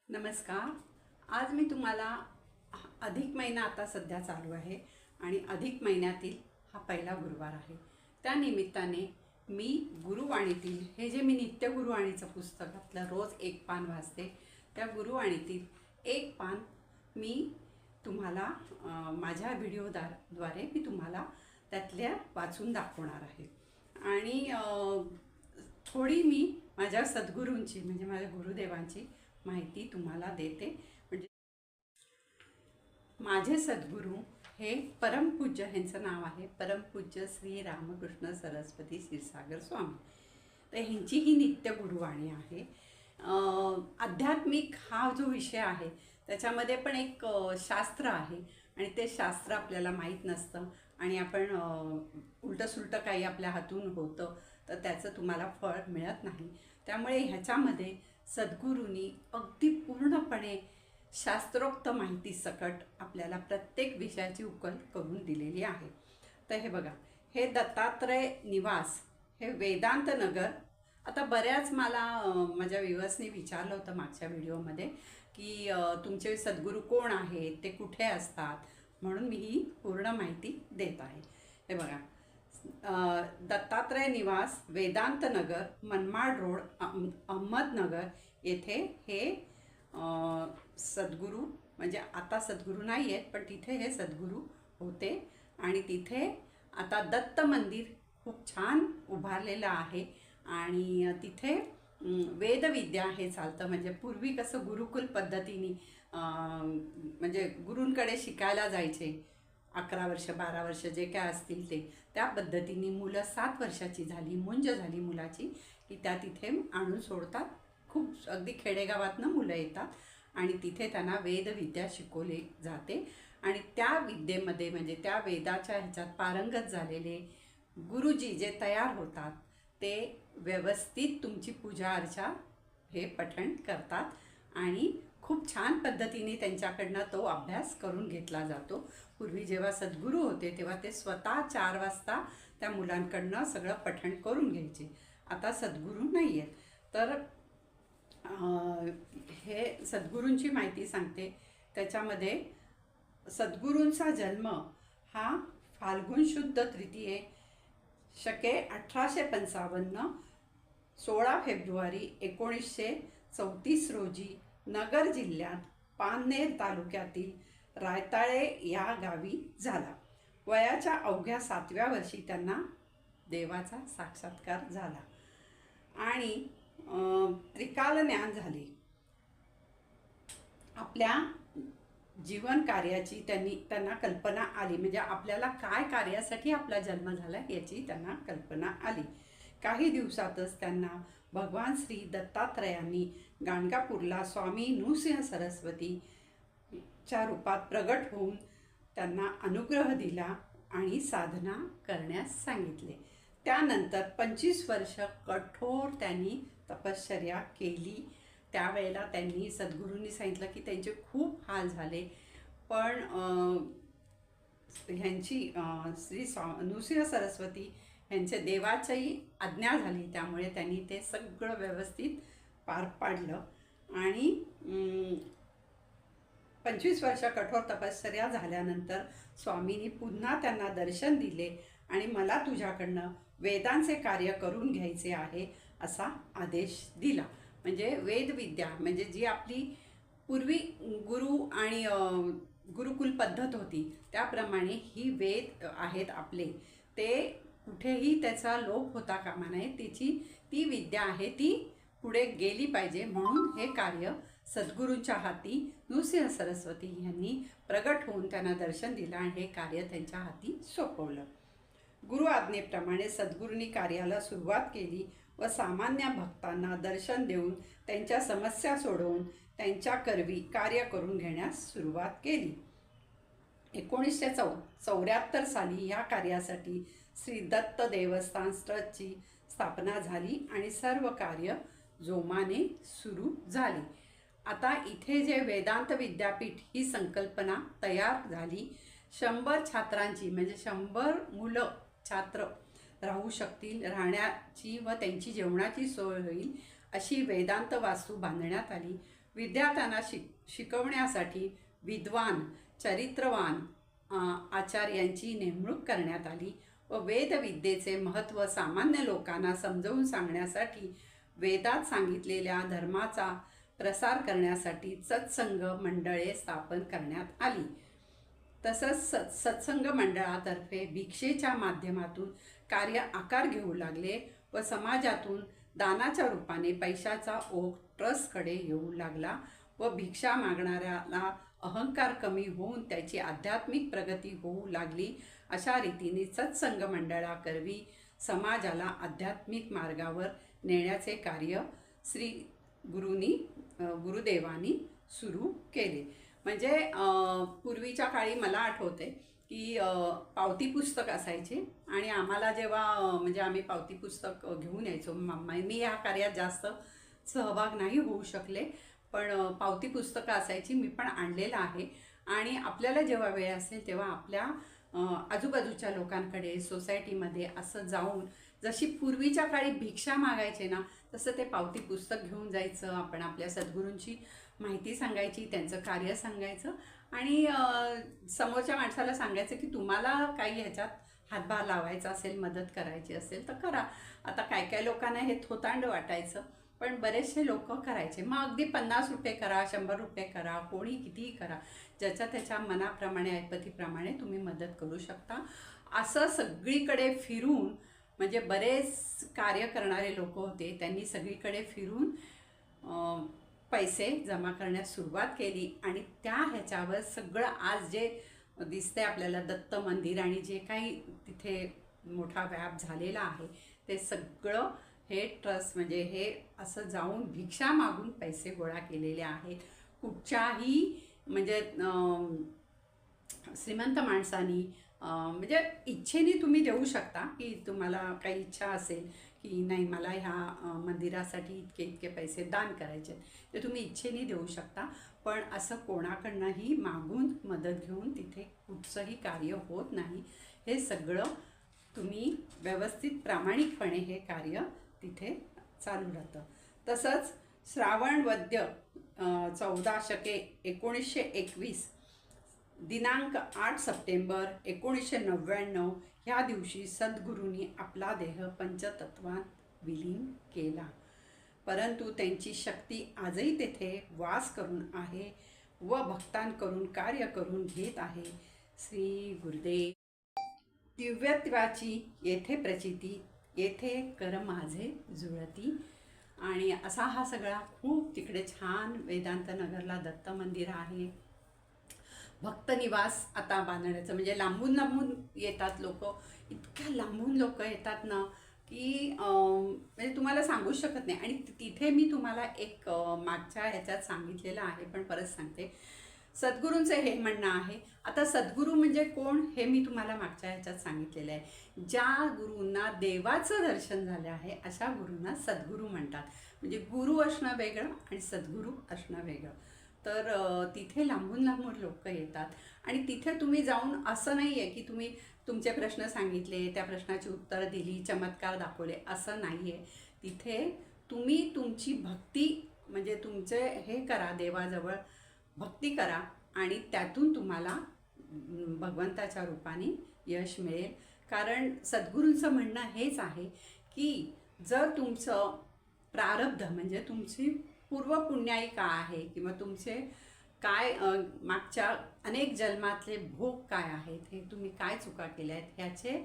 नमस्कार. आज मी तुम्हाला अधिक महिना आता सध्या चालू आहे आणि अधिक महिन्यातील हा पहिला गुरुवार आहे. त्या निमित्ताने मी गुरुवाणीतील हे जे मी नित्य गुरुवाणीचं पुस्तकातलं रोज एक पान वाचते, त्या गुरुवाणीतील एक पान मी तुम्हाला माझ्या व्हिडिओद्वारे मी तुम्हाला त्यातल्या वाचून दाखवणार आहे. आणि थोडी मी माझ्या सद्गुरूंची म्हणजे माझ्या गुरुदेवांची माहिती तुम्हाला देते. म्हणजे माझे सद्गुरू हे परमपूज्य, ह्यांचं नाव आहे परमपूज्य श्री रामकृष्ण सरस्वती क्षीरसागर स्वामी. तर ह्यांची ही नित्य गुरुवाणी आहे. आध्यात्मिक हा जो विषय आहे त्याच्यामध्ये पण एक शास्त्र आहे आणि ते शास्त्र आपल्याला माहीत नसतं आणि आपण उलटंसुलटं काही आपल्या हातून होतं तर त्याचं तुम्हाला फळ मिळत नाही. त्यामुळे ह्याच्यामध्ये सद्गुरूंनी अगदी पूर्णपणे शास्त्रोक्त माहिती सकट आपल्याला प्रत्येक विषयाची उकल करून दिलेली आहे. तर हे बघा, हे दत्तात्रय निवास, हे वेदांत नगर. आता बऱ्याच मला माझ्या व्ह्युअर्सनी विचारलं होतं मागच्या व्हिडिओमध्ये की तुमचे सद्गुरू कोण आहेत, ते कुठे असतात, म्हणून मी ही पूर्ण माहिती देत आहे. हे बघा, दत्तात्रय निवास वेदांत नगर, मनमाड रोड, अहमदनगर येथे हे सद्गुरू, म्हणजे आता सद्गुरू नाही आहेत पण तिथे हे सद्गुरू होते. आणि तिथे आता दत्त मंदिर खूप छान उभारलेलं आहे आणि तिथे वेदविद्या हे चालतं. म्हणजे पूर्वी कसं गुरुकुल पद्धतीने म्हणजे गुरूंकडे शिकायला जायचे, 11 वर्ष 12 वर्ष जे काय असतील ते, त्या पद्धतीने मुलं 7 वर्षाची झाली, मुंज झाली मुलाची की त्या तिथे आणून सोडतात. खूप अगदी खेडेगावातनं मुलं येतात आणि तिथे त्यांना वेदविद्या शिकवली जाते. आणि त्या विद्येमध्ये म्हणजे त्या वेदाच्या ह्याच्यात पारंगत झालेले गुरुजी जे तयार होतात ते व्यवस्थित तुमची पूजा अर्चा हे पठण करतात आणि खूप छान पद्धतीने त्यांच्याकडनं तो अभ्यास करून घेतला जातो. पूर्वी जेव्हा सद्गुरू होते तेव्हा ते स्वतः 4 वाजता त्या मुलांकडनं सगळं पठण करून घ्यायचे. आता सद्गुरू नाही आहेत. तर हे सद्गुरूंची माहिती सांगते. त्याच्यामध्ये सद्गुरूंचा जन्म हा फाल्गुन शुद्ध तृतीये शके 1855 16 फेब्रुवारी 1934 रोजी नगर जिल्ह्यात पाननेर तालुक्यातील रायताळे या गावी झाला. वयाच्या अवघ्या 7व्या वर्षी त्यांना देवाचा साक्षात्कार झाला आणि त्रिकाल ज्ञान झाले. आपल्या जीवन कार्याची त्यांना कल्पना आली. म्हणजे आपल्याला काय कार्यासाठी आपला जन्म झाला याची त्यांना कल्पना आली. काही दिवसातच त्यांना भगवान श्री दत्तात्रयांनी गाणगापूरला स्वामी नृसिंह सरस्वतीच्या रूपात प्रगट होऊन त्यांना अनुग्रह दिला आणि साधना करण्यास सांगितले. त्यानंतर 25 वर्ष कठोर त्यांनी तपश्चर्या केली. त्यावेळेला त्यांनी सद्गुरूंनी सांगितलं की त्यांचे खूप हाल झाले, पण ह्यांची श्री नृसिंह सरस्वती ह्यांच्या देवाचीही आज्ञा झाली. त्यामुळे त्यांनी ते सगळं व्यवस्थित पार पाडलं आणि 25 वर्ष कठोर तपश्चर्या झाल्यानंतर स्वामींनी पुन्हा त्यांना दर्शन दिले आणि मला तुझ्याकडनं वेदांचे कार्य करून घ्यायचे आहे असा आदेश दिला. म्हणजे वेदविद्या म्हणजे जी आपली पूर्वी गुरु आणि गुरुकुल पद्धत होती त्याप्रमाणे ही वेद आहेत आपले, ते कुठेही त्याचा लोप होता कामा नये. ती विद्या आहे ती पुढे गेली पाहिजे, म्हणून हे कार्य सद्गुरूंच्या हाती नृसिंह सरस्वती यांनी प्रगट होऊन त्यांना दर्शन दिलं आणि हे कार्य त्यांच्या हाती सोपवलं. गुरु आज्ञेप्रमाणे सद्गुरूंनी कार्याला सुरुवात केली व सामान्य भक्तांना दर्शन देऊन त्यांच्या समस्या सोडवून त्यांच्या करवी कार्य करून घेण्यास सुरुवात केली. 1974 साली या कार्यासाठी श्री दत्त देवस्थान ट्रस्टची स्थापना झाली आणि सर्व कार्य जोमाने सुरू झाले. आता इथे जे वेदांत विद्यापीठ ही संकल्पना तयार झाली. 100 छात्रांची म्हणजे 100 मुलं छात्र राहू शकतील, राहण्याची व त्यांची जेवणाची सोय होईल अशी वेदांत वास्तू बांधण्यात आली. विद्यार्थ्यांना शिकवण्यासाठी विद्वान चरित्रवान आचार्यांची नेमणूक करण्यात आली व वेदविद्येचे महत्त्व सामान्य लोकांना समजावून सांगण्यासाठी वेदात सांगितलेल्या धर्माचा प्रसार करण्यासाठी सत्संग मंडळे स्थापन करण्यात आली. तसंच सत्संग मंडळातर्फे भिक्षेच्या माध्यमातून कार्य आकार घेऊ लागले व समाजातून दानाच्या रूपाने पैशाचा ओघ ट्रस्टकडे येऊ लागला व भिक्षा मागणाऱ्याला अहंकार कमी होऊन त्याची आध्यात्मिक प्रगती होऊ लागली. अशा रीतीने सत्संग मंडळाकरवी समाजाला आध्यात्मिक मार्गावर नेण्याचे कार्य श्री गुरुदेवांनी सुरू केले. म्हणजे पूर्वीच्या काळी मला आठवते की पावती पुस्तक असायचे आणि आम्हाला जेव्हा म्हणजे आम्ही पावती पुस्तक घेऊन यायचो. मी या कार्यात जास्त सहभाग नाही होऊ शकले, पण पावती पुस्तकं असायची, मी पण आणलेलं आहे. आणि आपल्याला जेव्हा वेळ असेल तेव्हा आपल्या आजूबाजूच्या लोकांकडे सोसायटीमध्ये असं जाऊन जशी पूर्वीच्या काळी भिक्षा मागायचे ना, तसं ते पावती पुस्तक घेऊन जायचं. आपण आपल्या सद्गुरूंची माहिती सांगायची, त्यांचं कार्य सांगायचं आणि समोरच्या माणसाला सांगायचं की तुम्हाला काही ह्याच्यात हातभार लावायचा असेल, मदत करायची असेल तर करा. आता काय काय लोकांना हे थोतांड वाटायचं, पण बरेचसे लोक करायचे. मग अगदी 50 रुपये करा, 100 रुपये करा, कोणी कितीही करा, ज्याच्या त्याच्या मनाप्रमाणे ऐपतीप्रमाणे तुम्ही मदत करू शकता. असं सगळीकडे फिरून म्हणजे बरेच कार्य करणारे लोक होते, त्यांनी सगळीकडे फिरून पैसे जमा करण्यास सुरुवात केली आणि त्या ह्याच्यावर सगळं आज जे दिसते आपल्याला दत्त मंदिर आणि जे काही तिथे मोठा व्याप झालेला आहे ते सगळं हे ट्रस्ट म्हणजे हे असं जाऊन भिक्षा मागून पैसे गोळा केलेले आहेत. कुठच्याही म्हणजे श्रीमंत माणसानी म्हणजे इच्छेने तुम्ही देऊ शकता की तुम्हाला काही इच्छा असेल की नाही मला ह्या मंदिरासाठी इतके इतके पैसे दान करायचे ते तुम्ही इच्छेने देऊ शकता. पण असं कोणाकडनंही मागून मदत घेऊन तिथे कुठचंही कार्य होत नाही. हे सगळं तुम्ही व्यवस्थित प्रामाणिकपणे हे कार्य तिथे चालू राहतं. तसंच श्रावण वद्य 14 शके 1921 दिनांक 8 सप्टेंबर 1999 ह्या दिवशी सद्गुरूंनी आपला देह पंचतत्वात विलीन केला. परंतु त्यांची शक्ती आजही तेथे वास करून आहे व भक्तांकडून कार्य करून घेत आहे. श्री गुरुदेव. दिव्यत्वाची येथे प्रचिती, येथे कर माझे जुळती. आणि असा हा सगळा खूप तिकडे छान वेदांत नगरला दत्त मंदिर आहे. भक्तनिवास आता बांधण्याचं म्हणजे लांबून लांबून येतात लोक, इतक्या लांबून लोक येतात ना की म्हणजे तुम्हाला सांगू शकत नाही. आणि तिथे मी तुम्हाला एक मागच्या ह्याच्यात सांगितलेलं आहे, पण परत सांगते. सद्गुरूंचं हे म्हणणं आहे. आता सद्गुरू म्हणजे कोण हे मी तुम्हाला मागच्या ह्याच्यात सांगितलेलं आहे. ज्या गुरूंना देवाचं दर्शन झालं आहे अशा गुरूंना सद्गुरू म्हणतात. म्हणजे गुरु असणं वेगळं आणि सद्गुरू असणं वेगळं. तर तिथे लांबून लांबून लोक येतात आणि तिथे तुम्ही जाऊन असं नाही आहे की तुम्ही तुमचे प्रश्न सांगितले, त्या प्रश्नाची उत्तरं दिली, चमत्कार दाखवले, असं नाही आहे. तिथे तुम्ही तुमची भक्ती म्हणजे तुमचे हे करा, देवाजवळ भक्ती करा आणि त्यातून तुम्हाला भगवंताच्या रूपाने यश मिळेल. कारण सद्गुरूंचं म्हणणं हेच आहे की जर तुमचं प्रारब्ध म्हणजे तुमची पूर्वपुण्याई काय आहे किंवा तुमचे काय मागच्या अनेक जन्मातले भोग काय आहेत, हे तुम्ही काय चुका केल्या आहेत, ह्याचे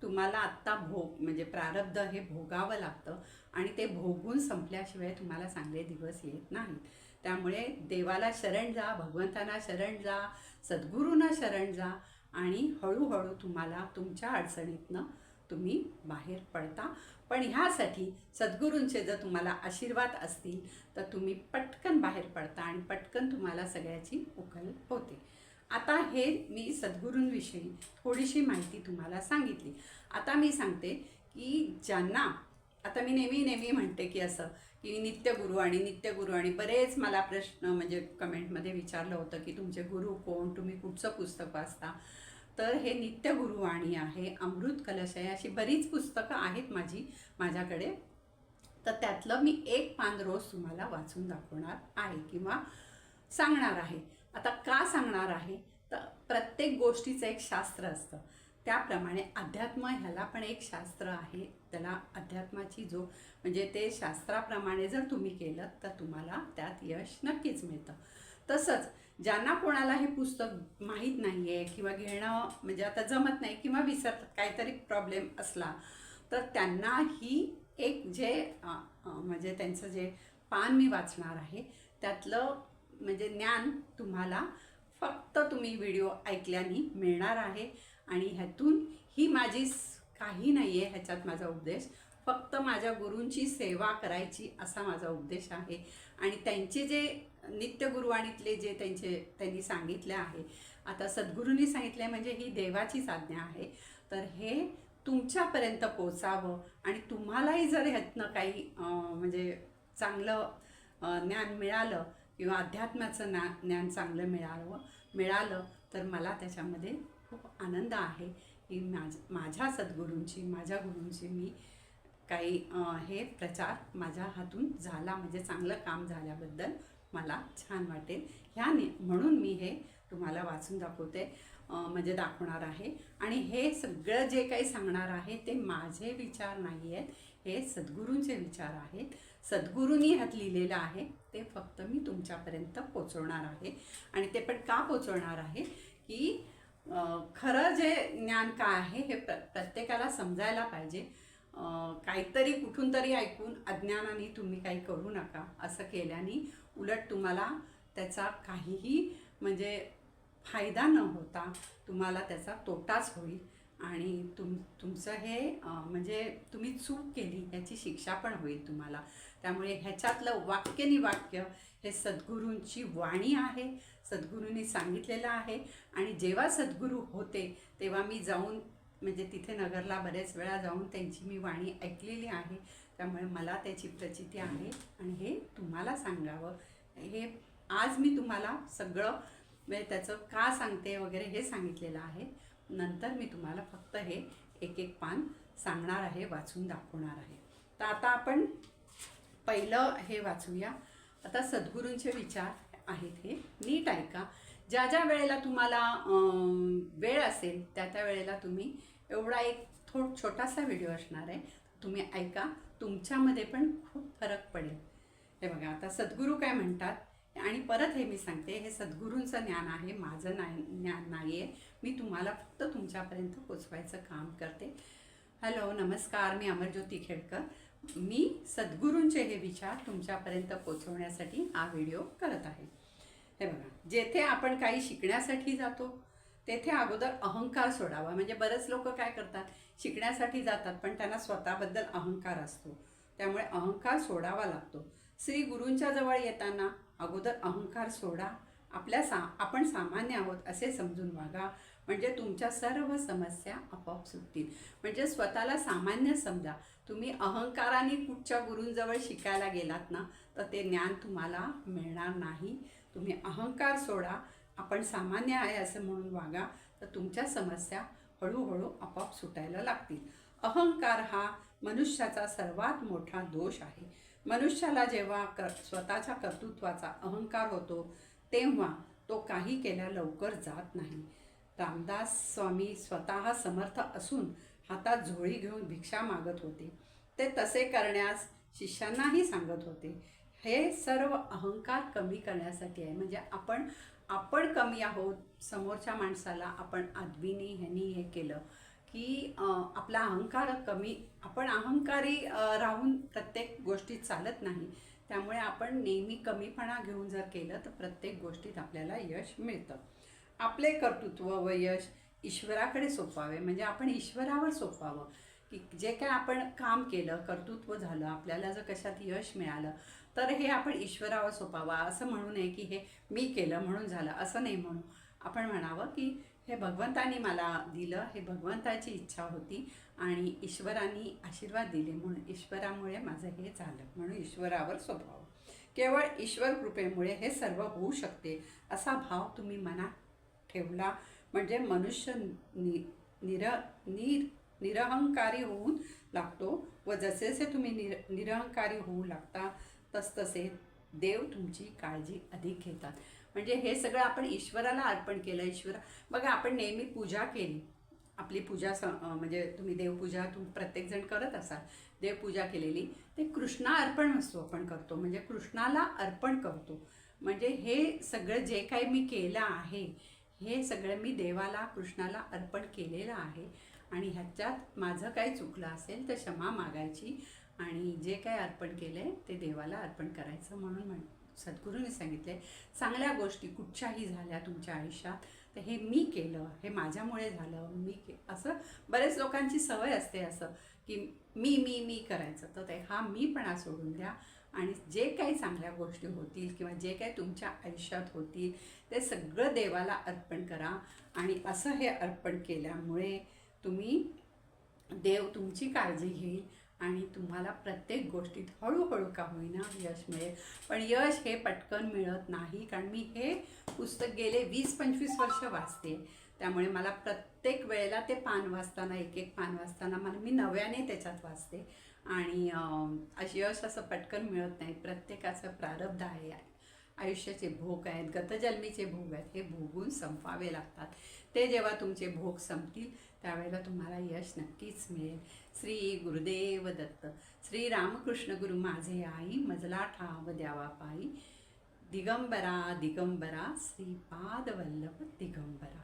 तुम्हाला आत्ता भोग म्हणजे प्रारब्ध हे भोगावं लागतं आणि ते भोगून संपल्याशिवाय तुम्हाला चांगले दिवस येत नाहीत. त्यामुळे देवाला शरण जा, भगवंतांना शरण जा, सद्गुरूंना शरण जा आणि हळूहळू तुम्हाला तुमच्या अडचणीतनं तुम्ही बाहेर पडता. पण ह्यासाठी सद्गुरूंचे जर तुम्हाला आशीर्वाद असतील तर तुम्ही पटकन बाहेर पडता आणि पटकन तुम्हाला सगळ्याची उकल होते. आता हे मी सद्गुरूंविषयी थोडीशी माहिती तुम्हाला सांगितली. आता मी सांगते की ज्यांना आता मी नेहमी म्हणते की असं की नित्यगुरू आणि बरेच मला प्रश्न म्हणजे कमेंटमध्ये विचारलं होतं की तुमचे गुरु कोण, तुम्ही कुठचं पुस्तक वाचता. तर हे नित्यगुरुवाणी आहे, अमृत कलश आहे, अशी बरीच पुस्तकं आहेत माझ्याकडे. तर त्यातलं मी एक पान रोज तुम्हाला वाचून दाखवणार आहे किंवा सांगणार आहे. आता का सांगणार आहे, तर प्रत्येक गोष्टीचं एक शास्त्र असतं. त्याप्रमाणे अध्यात्म ह्याला पण एक शास्त्र आहे. त्याला अध्यात्माची जो म्हणजे ते शास्त्राप्रमाणे जर तुम्ही केलं तर तुम्हाला त्यात यश नक्कीच मिळतं. तसंच ज्यांना कोणाला हे पुस्तक माहीत नाही आहे किंवा घेणं म्हणजे आता जमत नाही किंवा विसरतात, काहीतरी प्रॉब्लेम असला, तर त्यांना ही एक जे म्हणजे त्यांचं जे पान मी वाचणार आहे त्यातलं म्हणजे ज्ञान तुम्हाला फक्त तुम्ही व्हिडिओ ऐकल्याने मिळणार आहे. आणि ह्यातून ही माझी काही नाही आहे, ह्याच्यात माझा उद्देश फक्त माझ्या गुरूंची सेवा करायची असा माझा उद्देश आहे. आणि त्यांचे जे नित्यगुरुवाणीतले जे त्यांनी सांगितले आहे, आता सद्गुरूंनी सांगितले म्हणजे ही देवाचीच आज्ञा आहे. तर हे तुमच्यापर्यंत पोचावं आणि तुम्हालाही जर ह्यातनं काही म्हणजे चांगलं ज्ञान मिळालं किंवा अध्यात्माचं ज्ञान चांगलं मिळालं तर मला त्याच्यामध्ये खूप आनंद आहे की माझ्या सद्गुरूंची माझ्या गुरूंची मी काही हे प्रचार माझ्या हातून झाला म्हणजे चांगलं काम झाल्याबद्दल मला छान वाटेल. म्हणून मी हे तुम्हाला वाचून दाखवते म्हणजे दाखवणार आहे. आणि हे सगळं जे काही सांगणार आहे ते माझे विचार नाही आहेत, हे सद्गुरूंचे विचार आहेत. सद्गुरूंनी ह्यात लिहिलेलं आहे, ते फक्त मी तुमच्यापर्यंत पोचवणार आहे. आणि ते पण का पोचवणार आहे की खरं जे ज्ञान काय आहे हे प्रत्येकाला समजायला पाहिजे. काहीतरी कुठून तरी ऐकून अज्ञानाने तुम्ही काही करू नका. असं केल्याने उलट तुम्हाला त्याचा काहीही म्हणजे फायदा न होता तुम्हाला त्याचा तोटाच होईल. आणि तुमचं हे म्हणजे तुम्ही चूक केली याची शिक्षा पण होईल तुम्हाला. त्यामुळे ह्याच्यातलं वाक्य हे सद्गुरूंची वाणी आहे, सद्गुरूंनी सांगितलेलं आहे. आणि जेव्हा सद्गुरू होते तेव्हा मी जाऊन म्हणजे तिथे नगरला बरेच वेळा जाऊन त्यांची मी वाणी ऐकलेली आहे. त्यामुळे मला त्याची प्रचिती आहे आणि हे तुम्हाला सांगावं. हे आज मी तुम्हाला सगळं म्हणजे त्याचं का सांगते वगैरे हे सांगितलेलं आहे. नंतर मी तुम्हाला फक्त हे एक एक पान सांगणार आहे, वाचून दाखवणार आहे. तर आता आपण पहिलं हे वाचूया. आता सद्गुरूंचे विचार आहेत, हे नीट ऐका. ज्या ज्या वेळेला तुम्हाला वेळ असेल त्या वेळेला तुम्ही एवढा एक छोटासा व्हिडिओ असणार आहे, तुम्ही ऐका. तुमच्यामध्ये पण खूप फरक पडेल. हे बघा, आता सद्गुरू काय म्हणतात. आणि परत हे मी सांगते, हे सद्गुरूंचं ज्ञान आहे, माझं ज्ञान नाही आहे. मी तुम्हाला फक्त तुमच्यापर्यंत पोचवायचं काम करते. हॅलो, नमस्कार, मी अमरज्योती खेडकर. मी सद्गुरूंचे हे विचार तुमच्यापर्यंत पोचवण्यासाठी हा व्हिडिओ करत आहे. हे बघा, जेथे आपण काही शिकण्यासाठी जातो तेथे अगोदर अहंकार सोडावा. म्हणजे बरेच लोक काय करतात, शिकण्यासाठी जातात पण त्यांना स्वतःबद्दल अहंकार असतो, त्यामुळे अहंकार सोडावा लागतो. श्री गुरूंच्या जवळ येताना अगोदर अहंकार सोडा. आपण सामान्य आहोत असे समजून वागा, म्हणजे तुमच्या सर्व समस्या आपोआप सुटतील. म्हणजे स्वतःला सामान्य समजा. तुम्ही अहंकाराने कुठच्या गुरूंजवळ शिकायला गेलात ना तर ते ज्ञान तुम्हाला मिळणार नाही. तुम्ही अहंकार सोडा, आपण सामान्य आहे असं म्हणून वागा, तर तुमच्या समस्या हळूहळू आपोआप सुटायला लागतील. अहंकार हा मनुष्याचा सर्वात मोठा दोष आहे. मनुष्याला जेव्हा स्वतःच्या कर्तृत्वाचा अहंकार होतो तेव्हा तो काही केल्या लवकर जात नाही. रामदास स्वामी स्वतः समर्थ असून हातात झोळी घेऊन भिक्षा मागत होते. ते तसे करण्यास शिष्यांनाही सांगत होते. हे सर्व अहंकार कमी करण्यासाठी आहे. म्हणजे आपण कमी आहोत, समोरच्या माणसाला आपण आदवीने ह्यांनी हे केलं की आपला अहंकार कमी, आपण अहंकारी राहून प्रत्येक गोष्टीत चालत नाही. त्यामुळे आपण नेहमी कमीपणा घेऊन जर केलं तर प्रत्येक गोष्टीत आपल्याला यश मिळतं. आपले कर्तृत्व व यश ईश्वराकडे सोपवावे. म्हणजे आपण ईश्वरावर सोपवावं की जे काय आपण काम केलं, कर्तृत्व झालं, आपल्याला जर कशात यश मिळालं तर हे आपण ईश्वरावर सोपावा. असं म्हणू नये की हे मी केलं म्हणून झालं, असं नाही म्हणू. आपण म्हणावं की हे भगवंतानी मला दिलं, हे भगवंताची इच्छा होती आणि ईश्वरांनी आशीर्वाद दिले म्हणून ईश्वरामुळे माझं हे झालं, म्हणून ईश्वरावर सोपवावं. केवळ ईश्वर कृपेमुळे हे सर्व होऊ शकते असा भाव तुम्ही मनात ठेवला म्हणजे मनुष्य निरहंकारी होऊन लागतो व जसे जसे तुम्ही निरहंकारी होऊ लागता तसतसे देव तुमची काळजी अधिक घेतात. म्हणजे हे सगळं आपण ईश्वराला अर्पण केलं. ईश्वर बघा, आपण नेहमी पूजा केली, आपली पूजा म्हणजे तुम्ही देवपूजा तुम्ही प्रत्येकजण करत असाल, देवपूजा केलेली ते कृष्णा अर्पण असतो, आपण करतो म्हणजे कृष्णाला अर्पण करतो. म्हणजे हे सगळं जे काही मी केलं आहे हे सगळं मी देवाला कृष्णाला अर्पण केलेलं आहे आणि ह्याच्यात माझं काही चुकलं असेल तर क्षमा मागायची आणि जे काही अर्पण केलं आहे ते देवाला अर्पण करायचं. म्हणून सद्गुरूंनी सांगितले, चांगल्या गोष्टी कुठच्याही झाल्या तुमच्या आयुष्यात तर हे मी केलं, हे माझ्यामुळे झालं, असं बरेच लोकांची सवय असते असं की मी करायचं. तर ते हा मीपणा सोडून द्या आणि जे काही चांगल्या गोष्टी होतील किंवा जे काही तुमच्या आयुष्यात होतील ते सगळं देवाला अर्पण करा. आणि असं हे अर्पण केल्यामुळे देव तुमची काळजी घेईल आणि तुम्हाला प्रत्येक गोष्टीत हळूहळू का होईना यश मिळेल. पण यश हे पटकन मिळत नाही, कारण मी हे पुस्तक गेले 20-25 वर्ष वाचते, त्यामुळे मला प्रत्येक वेळेला ते पान वाचताना एक पान वाचताना मी नव्याने त्याच्यात वाचते. आणि यश असं पटकन मिळत नाही. प्रत्येकाचं प्रारब्ध आहे, आयुष्याचे भोग आहेत, गतजन्मीचे भोग आहेत, हे भोगून संपवावे लागतात. ते जेव्हा तुमचे भोग संपतील त्यावेळेला तुम्हाला यश नक्कीच मिळेल. श्री गुरुदेव दत्त. श्री रामकृष्ण गुरु माझे आई, मजला ठाव द्यावा पायी. दिगंबरा दिगंबरा श्रीपाद वल्लभ दिगंबरा.